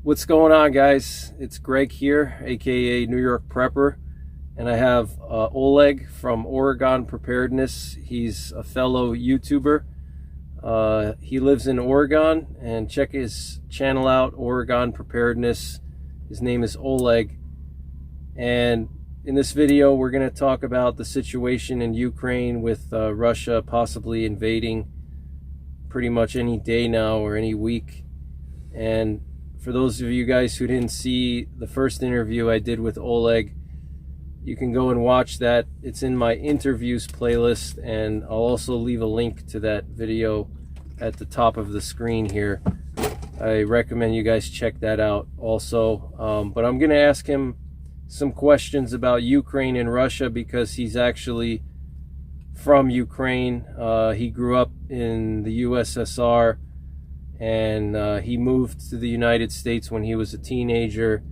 What's going on, guys? It's Greg here, aka New York Prepper, and I have Oleg from Oregon Preparedness. He's a fellow YouTuber. He lives in Oregon, and check his channel out, Oregon Preparedness. His name is Oleg, and in this video we're going to talk about the situation in Ukraine with Russia possibly invading pretty much any day now or any week. And for those of you guys who didn't see the first interview I did with Oleg, you can go and watch that. It's in my interviews playlist, and I'll also leave a link to that video at the top of the screen here. I recommend you guys check that out also. But I'm going to ask him some questions about Ukraine and Russia because he's actually from Ukraine. He grew up in the USSR, and he moved to the United States when he was a teenager,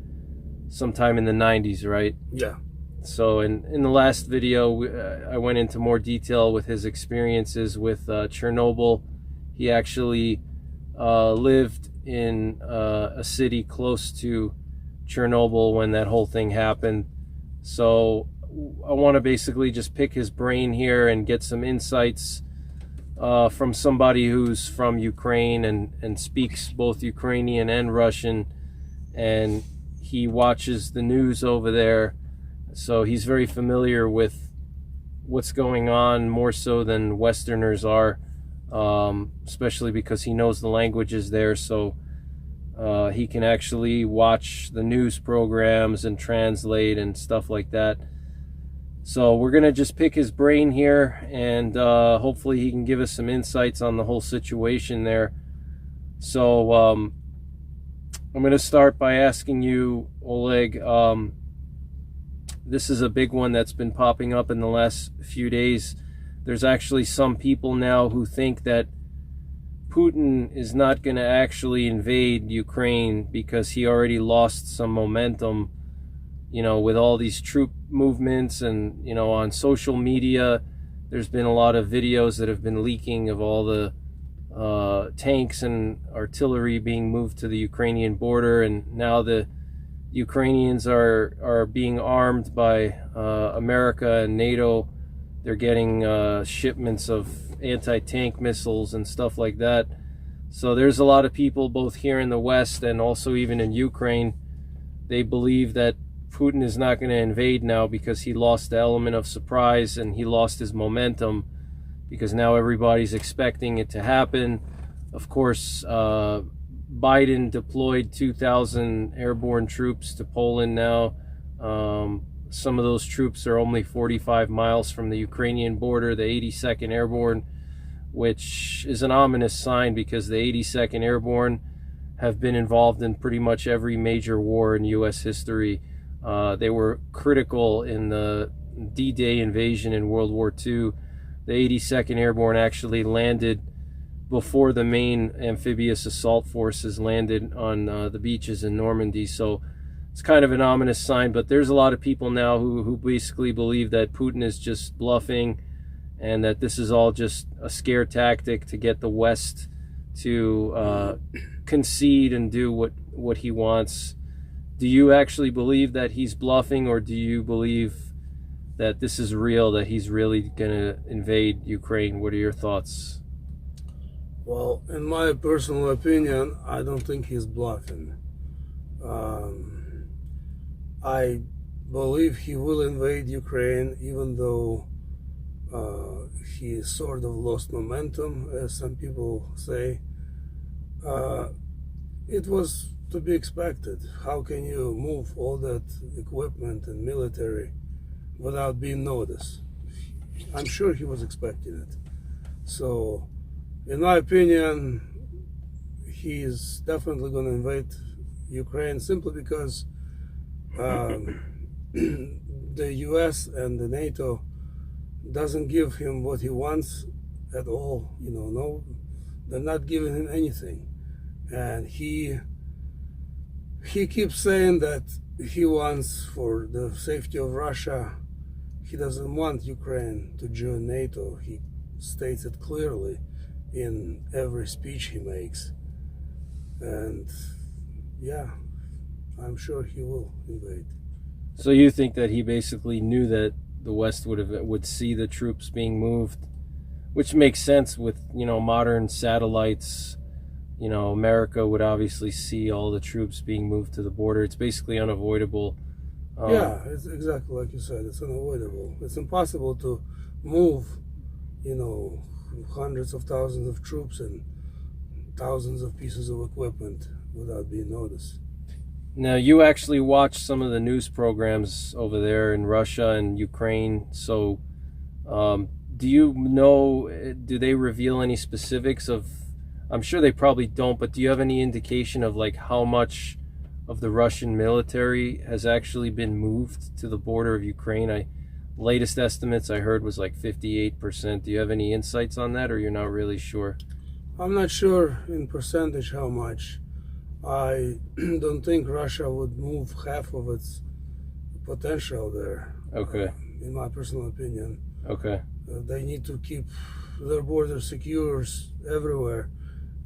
sometime in the 90s, right? Yeah. So in the last video, I went into more detail with his experiences with Chernobyl. He actually lived in a city close to Chernobyl when that whole thing happened. So I want to basically just pick his brain here and get some insights from somebody who's from Ukraine and speaks both Ukrainian and Russian, and he watches the news over there, so he's very familiar with what's going on, more so than Westerners are, especially because he knows the languages there, so he can actually watch the news programs and translate and stuff like that. So we're going to just pick his brain here, and hopefully he can give us some insights on the whole situation there. So I'm going to start by asking you, Oleg, this is a big one that's been popping up in the last few days. There's actually some people now who think that Putin is not going to actually invade Ukraine because he already lost some momentum, you know, with all these troop movements. And, you know, on social media, there's been a lot of videos that have been leaking of all the tanks and artillery being moved to the Ukrainian border. And now the Ukrainians are being armed by America and NATO. They're getting shipments of anti-tank missiles and stuff like that. So there's a lot of people both here in the West and also even in Ukraine. They believe that Putin is not going to invade now because he lost the element of surprise and he lost his momentum, because now everybody's expecting it to happen. Of course, Biden deployed 2,000 airborne troops to Poland now. Some of those troops are only 45 miles from the Ukrainian border, the 82nd Airborne, which is an ominous sign because the 82nd Airborne have been involved in pretty much every major war in U.S. history. They were critical in the D-Day invasion in World War II. The 82nd Airborne actually landed before the main amphibious assault forces landed on the beaches in Normandy. So it's kind of an ominous sign, but there's a lot of people now who basically believe that Putin is just bluffing and that this is all just a scare tactic to get the West to concede and do what he wants. Do you actually believe that he's bluffing, or do you believe that this is real, that he's really going to invade Ukraine? What are your thoughts? Well, in my personal opinion, I don't think he's bluffing. I believe he will invade Ukraine, even though he sort of lost momentum, as some people say. It was to be expected. How can you move all that equipment and military without being noticed? I'm sure he was expecting it. So, in my opinion, he is definitely going to invade Ukraine simply because the US and the NATO doesn't give him what he wants at all. You know, no, they're not giving him anything. And he keeps saying that he wants, for the safety of Russia, he doesn't want Ukraine to join NATO. He states it clearly in every speech he makes. And yeah, I'm sure he will invade. So you think that he basically knew that the West would see the troops being moved, which makes sense with, modern satellites. America would obviously see all the troops being moved to the border. It's basically unavoidable. Yeah, it's exactly like you said. It's unavoidable. It's impossible to move, hundreds of thousands of troops and thousands of pieces of equipment without being noticed. Now, you actually watch some of the news programs over there in Russia and Ukraine. So, do you know, do they reveal any specifics of, I'm sure they probably don't, but do you have any indication of like how much of the Russian military has actually been moved to the border of Ukraine? Latest estimates I heard was like 58%. Do you have any insights on that, or you're not really sure? I'm not sure in percentage how much. I don't think Russia would move half of its potential there. Okay. In my personal opinion. Okay. They need to keep their border secure everywhere.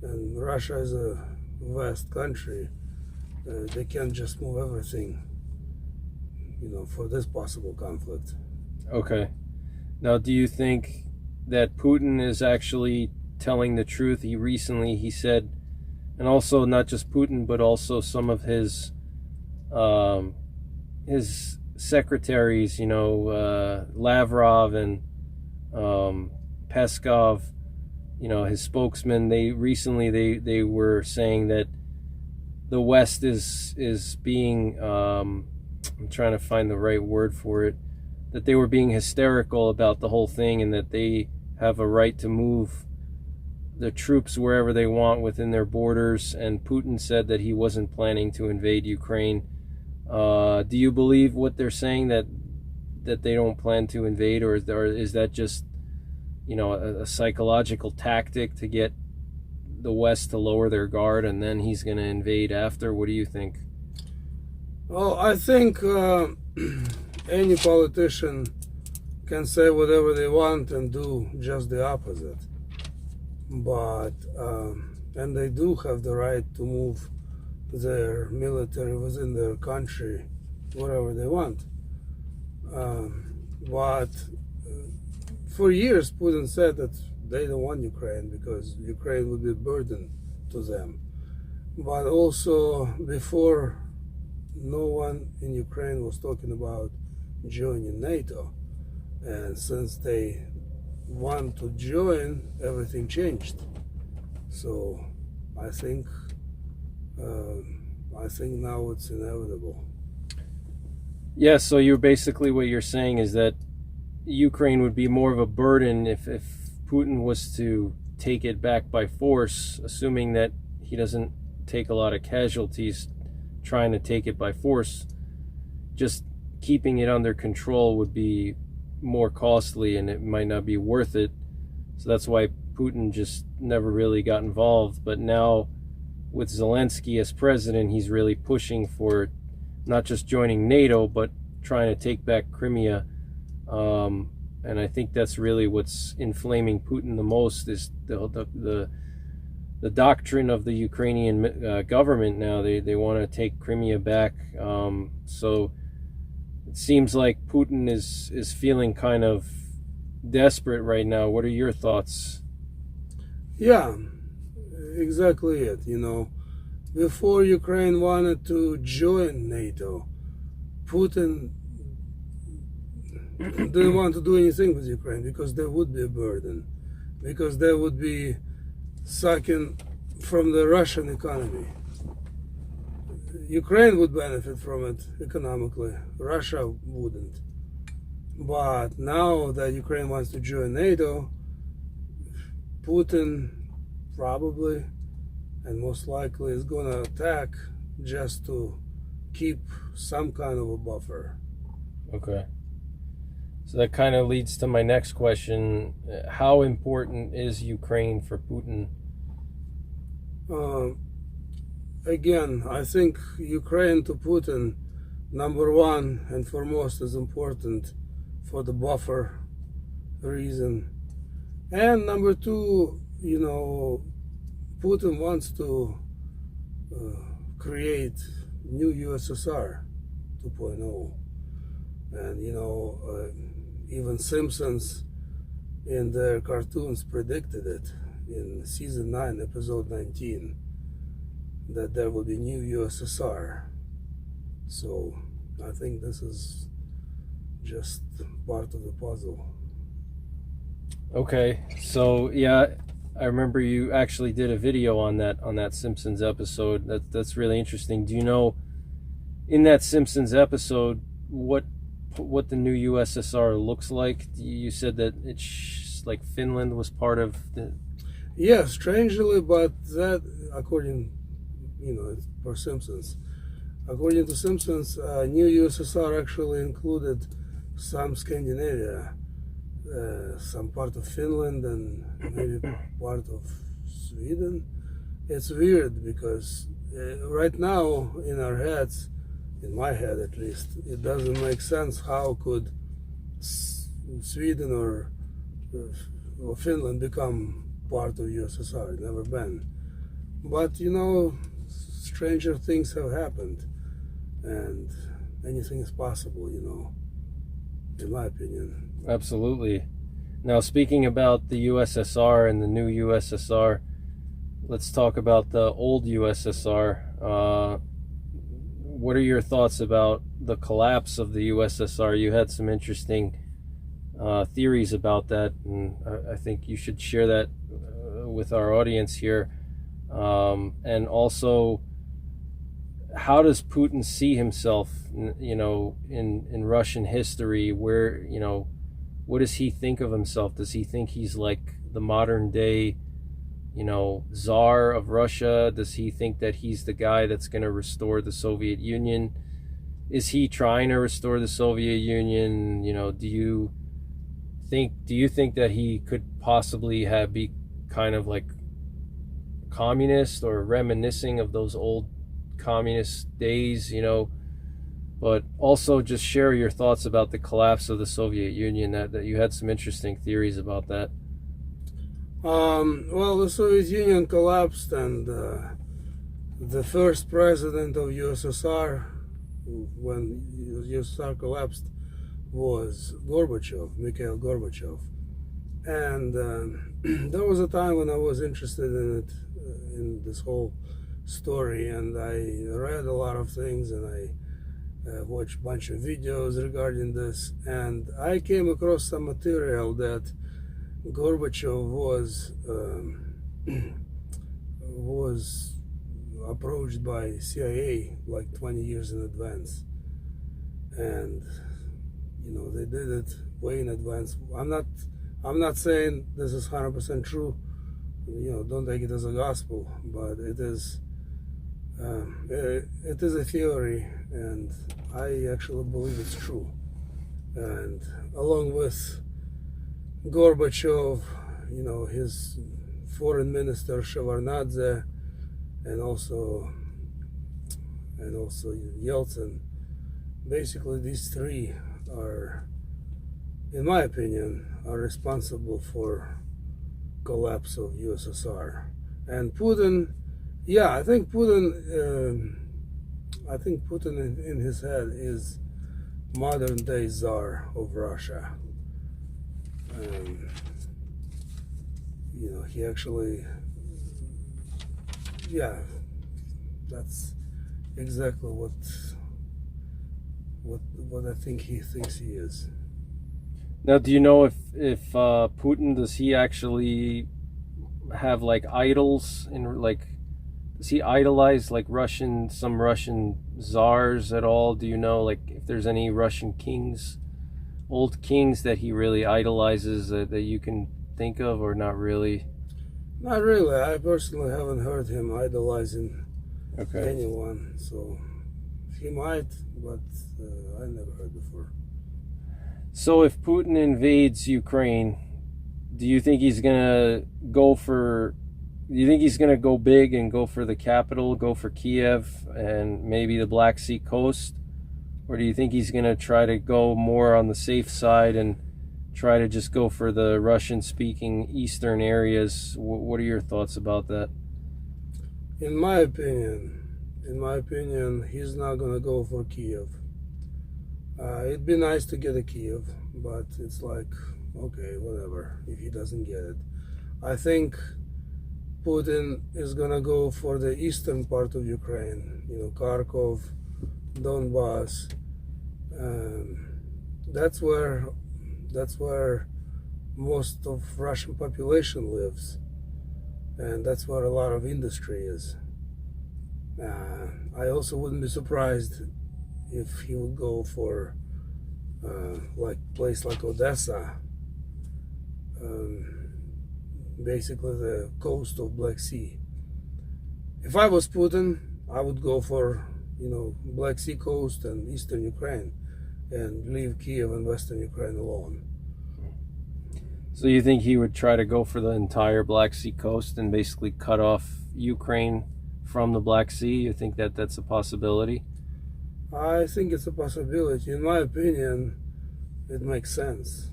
And Russia is a vast country. They can't just move everything, for this possible conflict. Okay. Now, do you think that Putin is actually telling the truth? He said, and also not just Putin, but also some of his secretaries, Lavrov and Peskov, his spokesman. They were saying that the West is being, I'm trying to find the right word for it, that they were being hysterical about the whole thing, and that they have a right to move the troops wherever they want within their borders. And Putin said that he wasn't planning to invade Ukraine. Do you believe what they're saying, that they don't plan to invade, or is that just a psychological tactic to get the West to lower their guard, and then he's going to invade after? What do you think? Well, I think any politician can say whatever they want and do just the opposite. But and they do have the right to move their military within their country wherever they want. But for years, Putin said that they don't want Ukraine because Ukraine would be a burden to them. But also before, no one in Ukraine was talking about joining NATO. And since they want to join, everything changed. So I think now it's inevitable. Yeah, so what you're saying is that Ukraine would be more of a burden if Putin was to take it back by force, assuming that he doesn't take a lot of casualties trying to take it by force. Just keeping it under control would be more costly, and it might not be worth it. So that's why Putin just never really got involved. But now with Zelensky as president, he's really pushing for not just joining NATO, but trying to take back Crimea. And I think that's really what's inflaming Putin the most, is the doctrine of the Ukrainian government now. They want to take Crimea back. So it seems like Putin is feeling kind of desperate right now. What are your thoughts? Yeah, exactly it. Before Ukraine wanted to join NATO, Putin didn't want to do anything with Ukraine because there would be a burden, because they would be sucking from the Russian economy. Ukraine would benefit from it economically, Russia wouldn't. But now that Ukraine wants to join NATO, Putin probably and most likely is going to attack just to keep some kind of a buffer. Okay. So that kind of leads to my next question. How important is Ukraine for Putin? Again, I think Ukraine to Putin, number one and foremost, is important for the buffer reason. And number two, Putin wants to create new USSR 2.0. And even Simpsons in their cartoons predicted it in season 9, episode 19, that there will be new USSR. So I think this is just part of the puzzle. Okay, so yeah, I remember you actually did a video on that Simpsons episode. That's really interesting. Do you know, in that Simpsons episode, what the new USSR looks like? You said that it's like Finland was part of the... Yeah, strangely, but that, according, for Simpsons, according to Simpsons, new USSR actually included some Scandinavia, some part of Finland, and maybe part of Sweden. It's weird because right now in our heads, in my head at least, it doesn't make sense how could Sweden or Finland become part of USSR. Never been. But stranger things have happened, and anything is possible, in my opinion. Absolutely. Now, speaking about the USSR and the new USSR, let's talk about the old USSR. What are your thoughts about the collapse of the USSR? You had some interesting theories about that, and I think you should share that with our audience here. And also, how does Putin see himself, in Russian history? Where, what does he think of himself? Does he think he's like the modern day, Tsar of Russia? Does he think that he's the guy that's going to restore the Soviet Union? Is he trying to restore the Soviet Union? Do you think that he could possibly be kind of like communist or reminiscing of those old communist days, but also just share your thoughts about the collapse of the Soviet Union, that you had some interesting theories about that. Well, the Soviet Union collapsed, and the first president of USSR, when USSR collapsed, was Mikhail Gorbachev. And there was a time when I was interested in it, in this whole story, and I read a lot of things, and I watched a bunch of videos regarding this, and I came across some material that Gorbachev was approached by CIA like 20 years in advance, and they did it way in advance. I'm not saying this is 100% true. Don't take it as a gospel, but it is a theory, and I actually believe it's true. And along with Gorbachev, his foreign minister Shevardnadze, and also Yeltsin, basically these three are, in my opinion, are responsible for collapse of USSR. And Putin, I think Putin in his head is modern day Tsar of Russia. He actually, that's exactly what I think he thinks he is. Now, do you know if Putin, does he actually have like idols, does he idolize like some Russian czars at all? Do you know like if there's any Russian kings, old kings that he really idolizes that you can think of, or not really? Not really. I personally haven't heard him idolizing anyone, so he might, but I never heard before. So if Putin invades Ukraine, do you think he's gonna go big and go for the capital, go for Kiev and maybe the Black Sea coast? Or do you think he's gonna try to go more on the safe side and try to just go for the Russian-speaking eastern areas? What are your thoughts about that? In my opinion, in my opinion, he's not gonna go for Kiev. It'd be nice to get a Kiev, but it's like, okay, whatever, if he doesn't get it. I think Putin is gonna go for the eastern part of Ukraine, Kharkov, Donbass. That's where most of Russian population lives, and that's where a lot of industry is. I also wouldn't be surprised if he would go for like place like Odessa, basically the coast of Black Sea. If I was Putin, I would go for Black Sea coast and eastern Ukraine, and leave Kiev and western Ukraine alone. So you think he would try to go for the entire Black Sea coast and basically cut off Ukraine from the Black Sea? You think that that's a possibility? I think it's a possibility. In my opinion, it makes sense.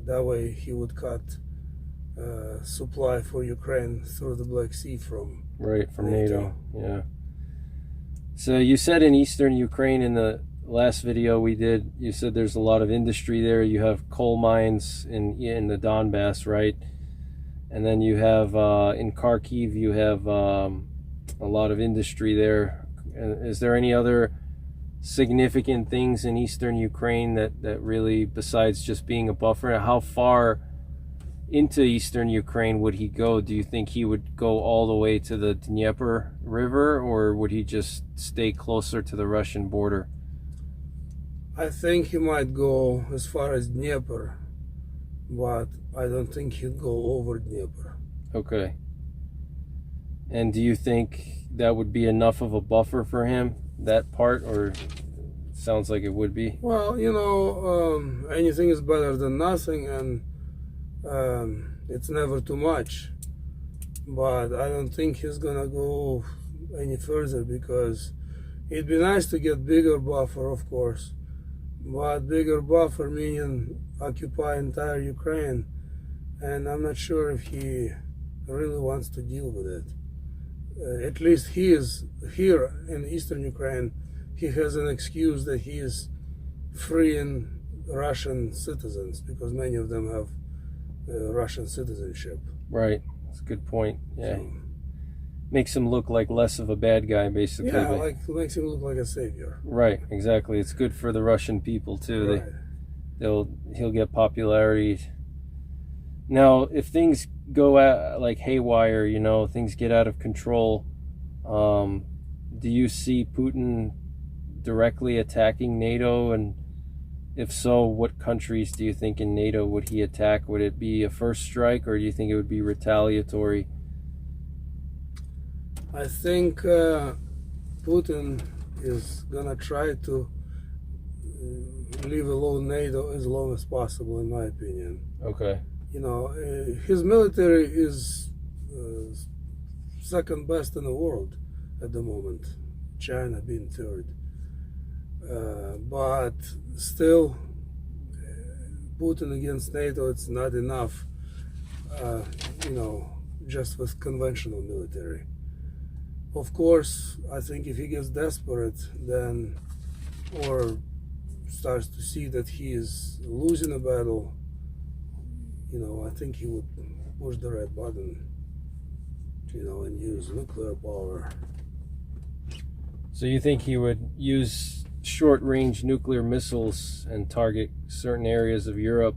That way he would cut supply for Ukraine through the Black Sea from NATO. Yeah. So you said in eastern Ukraine, in the last video we did, you said there's a lot of industry there. You have coal mines in the Donbass, right? And then you have in Kharkiv, you have a lot of industry there. Is there any other significant things in eastern Ukraine that really, besides just being a buffer? How far into eastern Ukraine would he go? Do you think he would go all the way to the Dnieper River, or would he just stay closer to the Russian border? I think he might go as far as Dnieper, but I don't think he'd go over Dnieper. Okay. And do you think that would be enough of a buffer for him, that part, or sounds like it would be? Well, anything is better than nothing, and it's never too much. But I don't think he's gonna go any further, because it'd be nice to get bigger buffer, of course, but bigger buffer meaning occupy entire Ukraine, and I'm not sure if he really wants to deal with it. At least he is here in eastern Ukraine. He has an excuse that he is freeing Russian citizens, because many of them have Russian citizenship. Right, that's a good point. Yeah, so, makes him look like less of a bad guy, basically. Yeah, like makes him look like a savior. Right, exactly. It's good for the Russian people too. Right. He'll get popularity. Now, if things go like haywire, things get out of control, do you see Putin directly attacking NATO? And if so, what countries do you think in NATO would he attack? Would it be a first strike, or do you think it would be retaliatory? I think Putin is gonna try to leave alone NATO as long as possible, in my opinion. Okay. His military is second best in the world at the moment, China being third. But still, Putin against NATO, it's not enough, just with conventional military. Of course, I think if he gets desperate, then, or starts to see that he is losing a battle, I think he would push the red button, and use nuclear power. So you think he would use short-range nuclear missiles and target certain areas of Europe?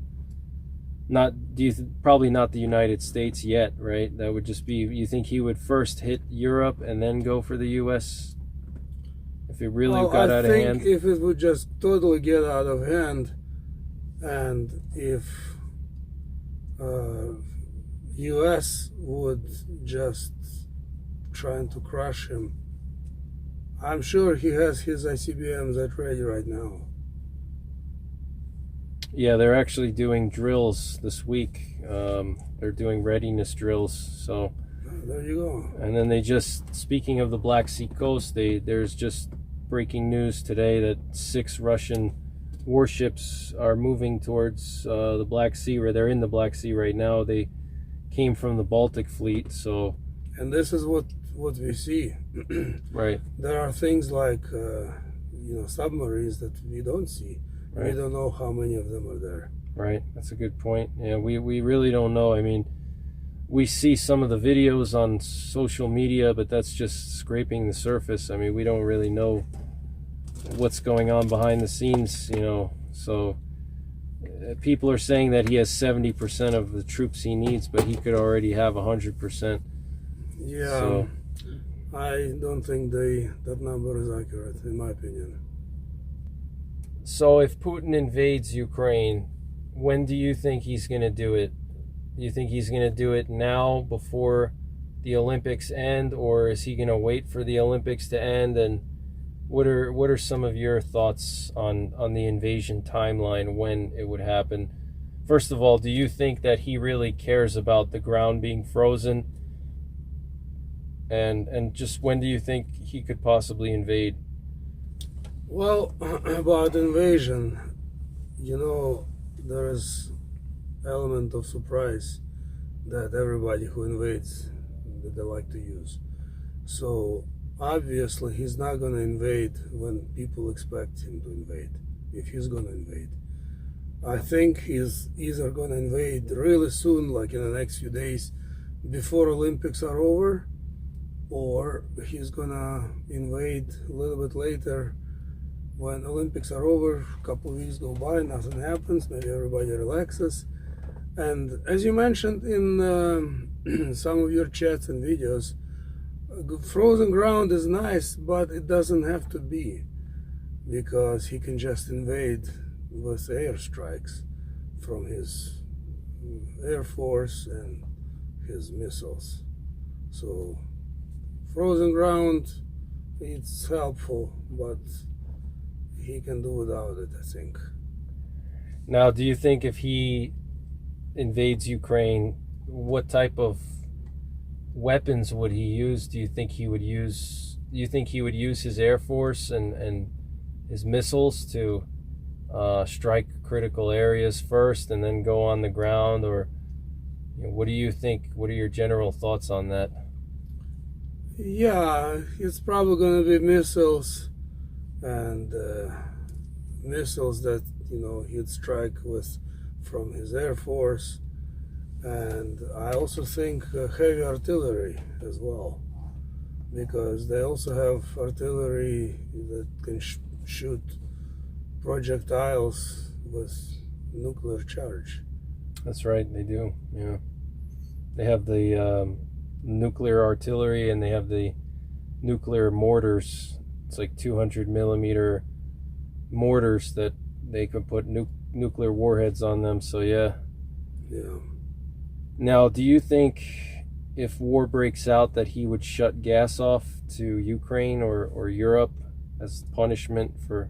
Probably not the United States yet, right? That would just be, you think he would first hit Europe and then go for the US if it really got out of hand? I think if it would just totally get out of hand, and if US would just trying to crush him, I'm sure he has his ICBMs at ready right now. Yeah, they're actually doing drills this week. They're doing readiness drills. So there you go. And then speaking of the Black Sea coast, there's just breaking news today that 6 Russian warships are moving towards the Black Sea, where they're in the Black Sea right now. They came from the Baltic fleet. So, and this is what what we see. Right. There are things like submarines that we don't see. Right. We don't know how many of them are there. Right. That's a good point. Yeah, we really don't know. I mean, we see some of the videos on social media, but that's just scraping the surface. I mean, we don't really know what's going on behind the scenes, So people are saying that he has 70% of the troops he needs, but he could already have 100%. Yeah, so, I don't think that number is accurate, in my opinion. So if Putin invades Ukraine, when do you think he's going to do it? Do you think he's going to do it now before the Olympics end, or is he going to wait for the Olympics to end? And what are some of your thoughts on the invasion timeline, when it would happen? First of all, do you think that he really cares about the ground being frozen? And just when do you think he could possibly invade? Well, about invasion, there is element of surprise that everybody who invades, that they like to use. So obviously he's not going to invade when people expect him to invade, if he's going to invade. I think he's either going to invade really soon, like in the next few days before Olympics are over, or he's going to invade a little bit later when Olympics are over. A couple of weeks go by, nothing happens, maybe everybody relaxes. And as you mentioned in some of your chats and videos, frozen ground is nice, but it doesn't have to be, because he can just invade with airstrikes from his Air Force and his missiles. So frozen ground, it's helpful, but he can do without it, I think. Now, do you think if he invades Ukraine, what type of weapons would he use? Do you think he would use his Air Force and his missiles to strike critical areas first and then go on the ground? Or what do you think? What are your general thoughts on that? Yeah, it's probably going to be missiles, and missiles that he'd strike with from his Air Force. And I also think heavy artillery as well, because they also have artillery that can shoot projectiles with nuclear charge. That's right, they do. Yeah, they have the nuclear artillery, and they have the nuclear mortars. It's like 200 millimeter mortars that they can put nuclear warheads on them. So yeah. Now, do you think if war breaks out that he would shut gas off to Ukraine or Europe as punishment for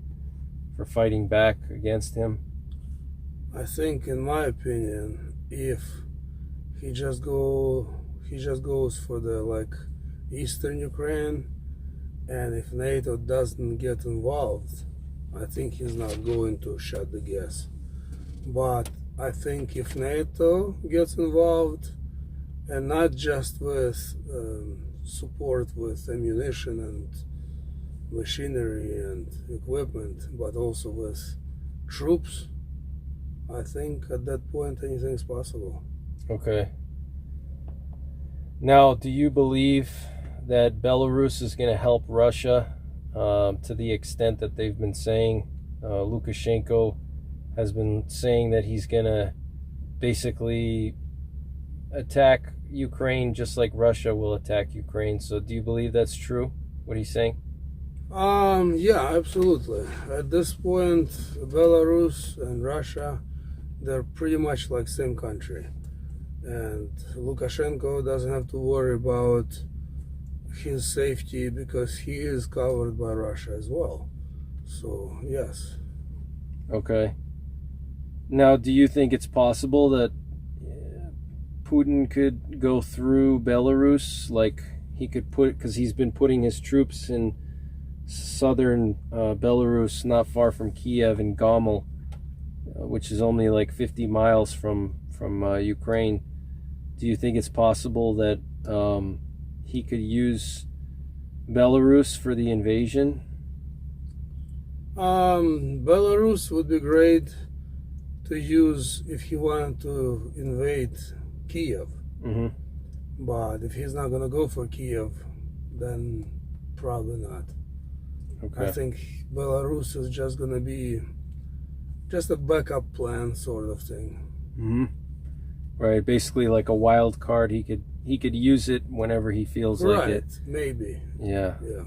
fighting back against him? I think, in my opinion, if he just goes for the eastern Ukraine, and if NATO doesn't get involved, I think he's not going to shut the gas. But I think if NATO gets involved, and not just with support with ammunition and machinery and equipment, but also with troops, I think at that point anything's possible. Okay. Now, do you believe that Belarus is going to help Russia to the extent that they've been saying? Lukashenko has been saying that he's going to basically attack Ukraine just like Russia will attack Ukraine. So do you believe that's true, what he's saying? Yeah, absolutely. At this point, Belarus and Russia, they're pretty much like same country. And Lukashenko doesn't have to worry about his safety, because he is covered by Russia as well. So, yes. Okay. Now, do you think it's possible that Putin could go through Belarus? Like, he could because he's been putting his troops in southern Belarus, not far from Kiev, in Gomel, which is only like 50 miles from Ukraine. Do you think it's possible that he could use Belarus for the invasion? Belarus would be great to use if he wanted to invade Kiev. Mm-hmm. But if he's not going to go for Kiev, then probably not. Okay. I think Belarus is just going to be just a backup plan sort of thing. Mm-hmm. Right, basically like a wild card. He could use it whenever he feels like it. Maybe. Yeah. Yeah.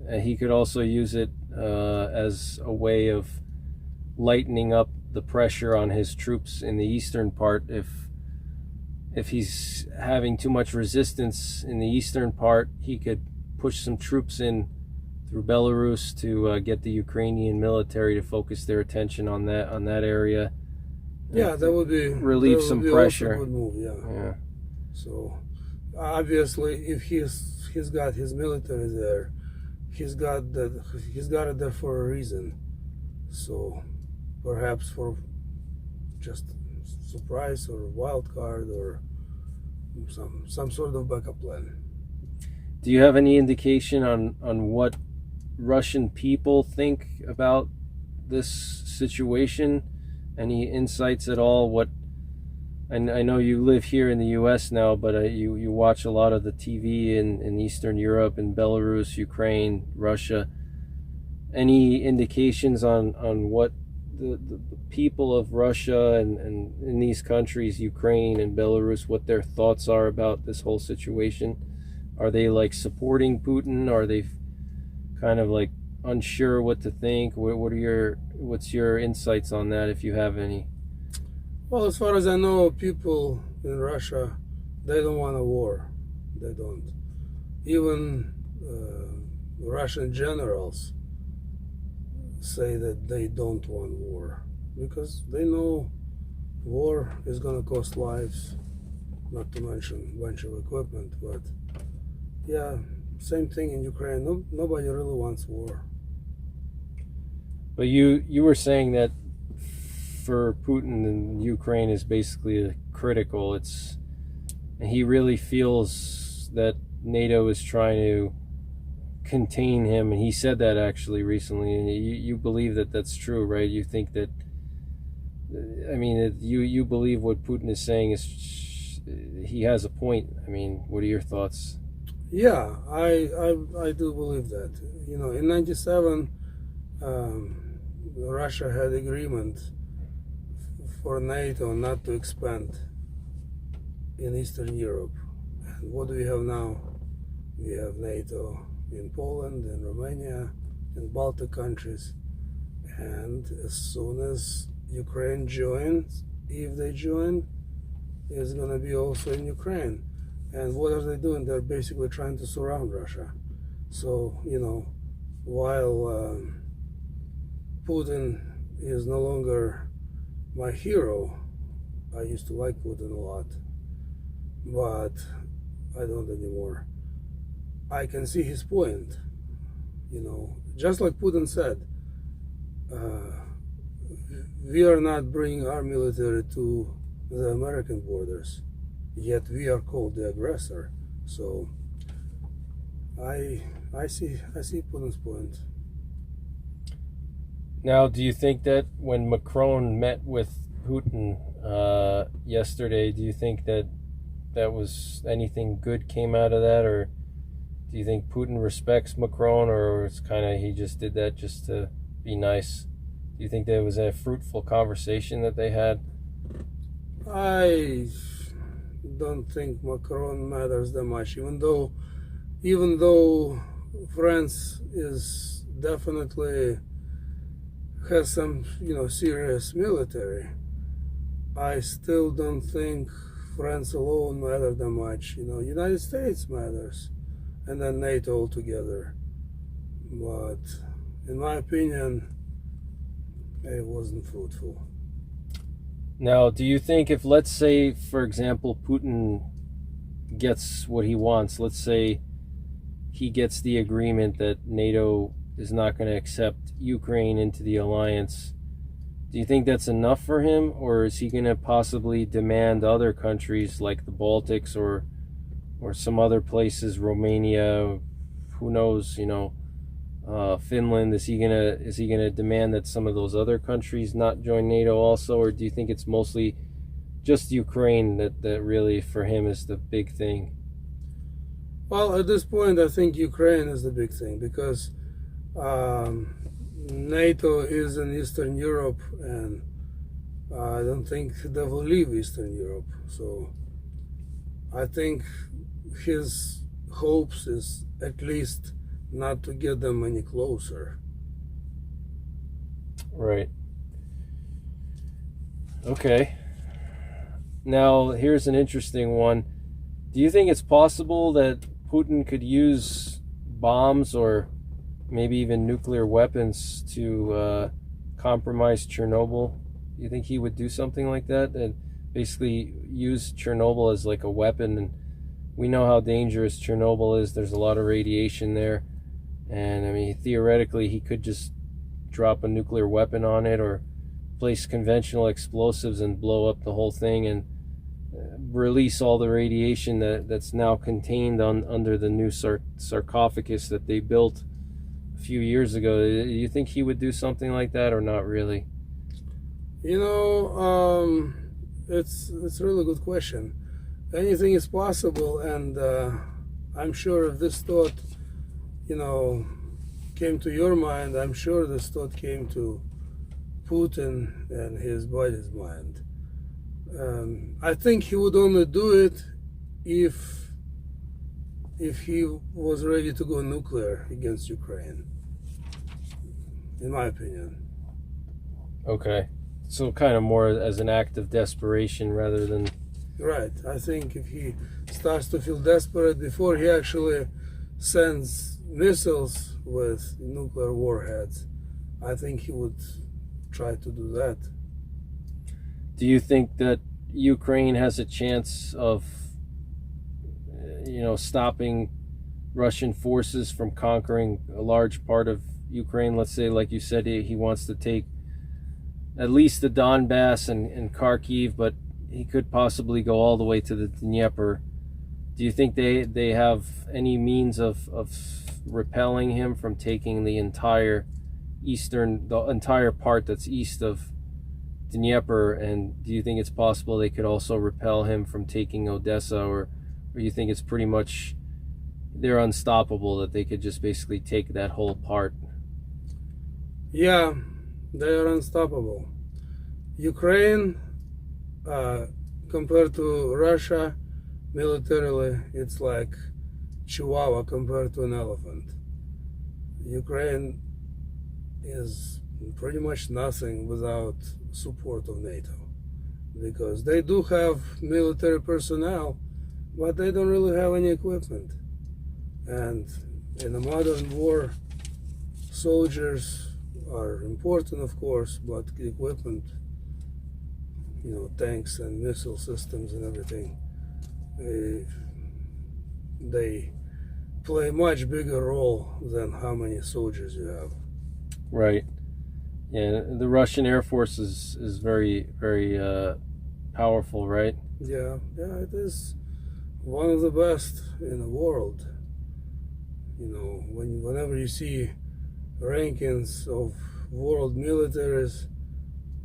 And he could also use it as a way of lightening up the pressure on his troops in the eastern part. If he's having too much resistance in the eastern part, he could push some troops in through Belarus to get the Ukrainian military to focus their attention on that area. Yeah, that would be relieve some pressure. Also a good move, Yeah. So obviously, if he's got his military there, he's got it there for a reason. So perhaps for just surprise or wild card or some sort of backup plan. Do you have any indication on what Russian people think about this situation? Any insights at all? What I know you live here in the U.S. now, but you watch a lot of the TV in Eastern Europe, in Belarus, Ukraine, Russia. Any indications on what the people of Russia and in these countries, Ukraine and Belarus, what their thoughts are about this whole situation? Are they like supporting Putin? Are they kind of like unsure what to think? What's your insights on that, if you have any? Well, as far as I know, people in Russia, they don't want a war. They don't. Even Russian generals say that they don't want war because they know war is going to cost lives, not to mention a bunch of equipment. But yeah, same thing in Ukraine. Nobody really wants war. But you were saying that for Putin, and Ukraine is basically critical. And he really feels that NATO is trying to contain him, and he said that actually recently. And you believe that that's true, right? You think that, I mean, you believe what Putin is saying is he has a point. I mean, what are your thoughts? Yeah, I do believe that. You know, in '97, Russia had agreement for NATO not to expand in Eastern Europe. And what do we have now? We have NATO in Poland, in Romania, in Baltic countries. And as soon as Ukraine joins, if they join, it's going to be also in Ukraine. And what are they doing? They're basically trying to surround Russia. So, you know, while Putin is no longer my hero, I used to like Putin a lot, but I don't anymore. I can see his point. You know, just like Putin said, we are not bringing our military to the American borders, yet we are called the aggressor. So I see Putin's point. Now, do you think that when Macron met with Putin yesterday, do you think that was anything good came out of that, or do you think Putin respects Macron, or it's kind of he just did that just to be nice? Do you think there was a fruitful conversation that they had? I don't think Macron matters that much, even though France is definitely has some, you know, serious military. I still don't think France alone matters that much. You know, United States matters, and then NATO altogether. But in my opinion, it wasn't fruitful. Now, do you think if, let's say, for example, Putin gets what he wants, let's say he gets the agreement that NATO is not going to accept Ukraine into the alliance, do you think that's enough for him, or is he going to possibly demand other countries like the Baltics or or some other places, Romania, who knows, Finland, is he gonna demand that some of those other countries not join NATO also, or do you think it's mostly just Ukraine that really for him is the big thing? Well, at this point, I think Ukraine is the big thing because NATO is in Eastern Europe, and I don't think they will leave Eastern Europe. So I think his hopes is at least not to get them any closer. Right. Okay. Now, here's an interesting one. Do you think it's possible that Putin could use bombs or maybe even nuclear weapons to compromise Chernobyl? Do you think he would do something like that and basically use Chernobyl as like a weapon? And we know how dangerous Chernobyl is. There's a lot of radiation there. And I mean, theoretically, he could just drop a nuclear weapon on it or place conventional explosives and blow up the whole thing and release all the radiation that's now contained under the new sarcophagus that they built a few years ago. Do you think he would do something like that or not really? It's a really good question. Anything is possible, and I'm sure if this thought, came to your mind, I'm sure this thought came to Putin and his body's mind. I think he would only do it if he was ready to go nuclear against Ukraine, in my opinion. Okay. So kind of more as an act of desperation rather than... Right. I think if he starts to feel desperate before he actually sends missiles with nuclear warheads, I think he would try to do that. Do you think that Ukraine has a chance of, stopping Russian forces from conquering a large part of Ukraine? Let's say, like you said, he wants to take at least the Donbass and Kharkiv, but he could possibly go all the way to the Dnieper. Do you think they have any means of repelling him from taking the entire part that's east of Dnieper? And do you think it's possible they could also repel him from taking Odessa, or you think it's pretty much they're unstoppable, that they could just basically take that whole part? Yeah, they are unstoppable. Ukraine, compared to Russia, militarily, it's like Chihuahua compared to an elephant. Ukraine is pretty much nothing without support of NATO, because they do have military personnel, but they don't really have any equipment. And in a modern war, soldiers are important, of course, but equipment, tanks and missile systems and everything, they play a much bigger role than how many soldiers you have. Right. Yeah, the Russian Air Force is very, very powerful, right? Yeah, it is one of the best in the world. Whenever you see rankings of world militaries,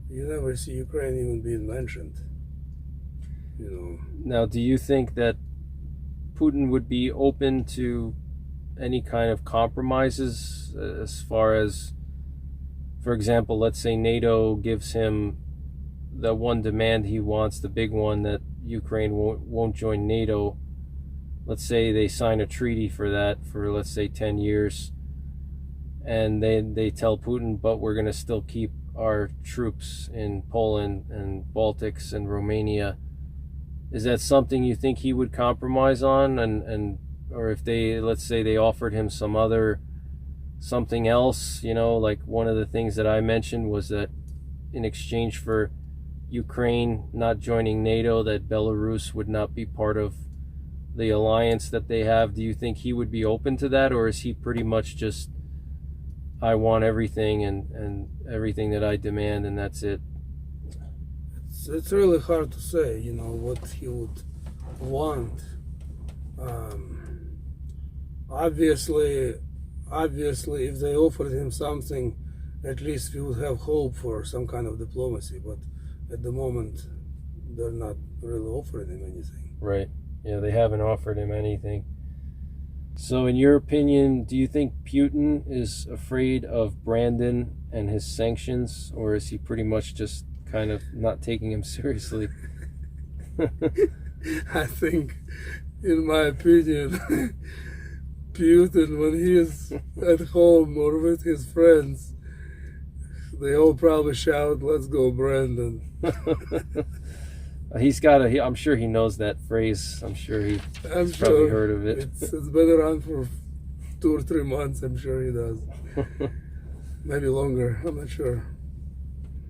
you never see Ukraine even being mentioned. Now, do you think that Putin would be open to any kind of compromises as far as, for example, let's say NATO gives him the one demand he wants, the big one, that Ukraine won't join NATO. Let's say they sign a treaty for that for, let's say, 10 years. And they tell Putin, but we're going to still keep our troops in Poland and Baltics and Romania. Is that something you think he would compromise on? Or if let's say they offered him something else, like one of the things that I mentioned was that in exchange for Ukraine not joining NATO, that Belarus would not be part of the alliance that they have. Do you think he would be open to that, or is he pretty much just, I want everything and everything that I demand, and that's it? It's really hard to say, what he would want. Obviously, if they offered him something, at least we would have hope for some kind of diplomacy. But at the moment, they're not really offering him anything. Right. Yeah, they haven't offered him anything. So in your opinion, do you think Putin is afraid of Brandon and his sanctions, or is he pretty much just kind of not taking him seriously? I think, in my opinion, Putin, when he is at home or with his friends, they all probably shout, "Let's go, Brandon." He's got a. I'm sure he knows that phrase. I'm sure he's probably heard of it. It's been around for 2 or 3 months. I'm sure he does. Maybe longer. I'm not sure.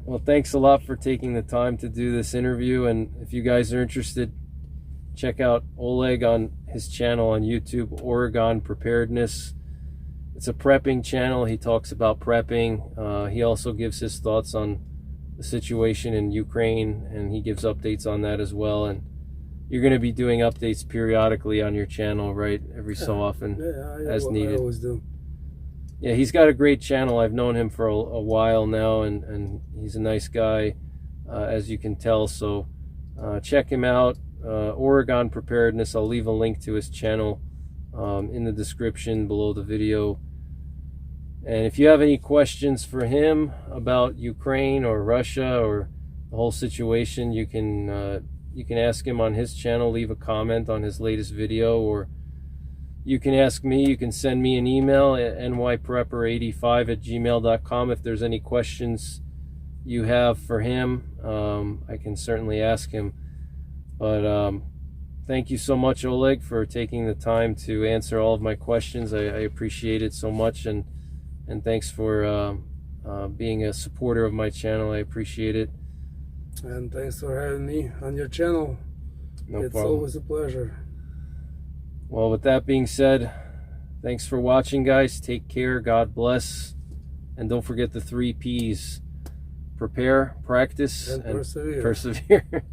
Well, thanks a lot for taking the time to do this interview. And if you guys are interested, check out Oleg on his channel on YouTube, Oregon Preparedness. It's a prepping channel. He talks about prepping. He also gives his thoughts on the situation in Ukraine, and he gives updates on that as well. And you're going to be doing updates periodically on your channel, right? Every so often, as needed. I always do. Yeah, he's got a great channel. I've known him for a while now, and he's a nice guy, as you can tell. So check him out, Oregon Preparedness. I'll leave a link to his channel in the description below the video. And if you have any questions for him about Ukraine or Russia or the whole situation, you can ask him on his channel. Leave a comment on his latest video, or you can ask me. You can send me an email at nyprepper85@gmail.com if there's any questions you have for him. I can certainly ask him. But thank you so much, Oleg, for taking the time to answer all of my questions. I appreciate it so much, and thanks for being a supporter of my channel. I appreciate it. And thanks for having me on your channel. No It's problem. always a pleasure. Well, with that being said, thanks for watching, guys. Take care. God bless. And don't forget the 3 Ps. Prepare, practice, And persevere. persevere.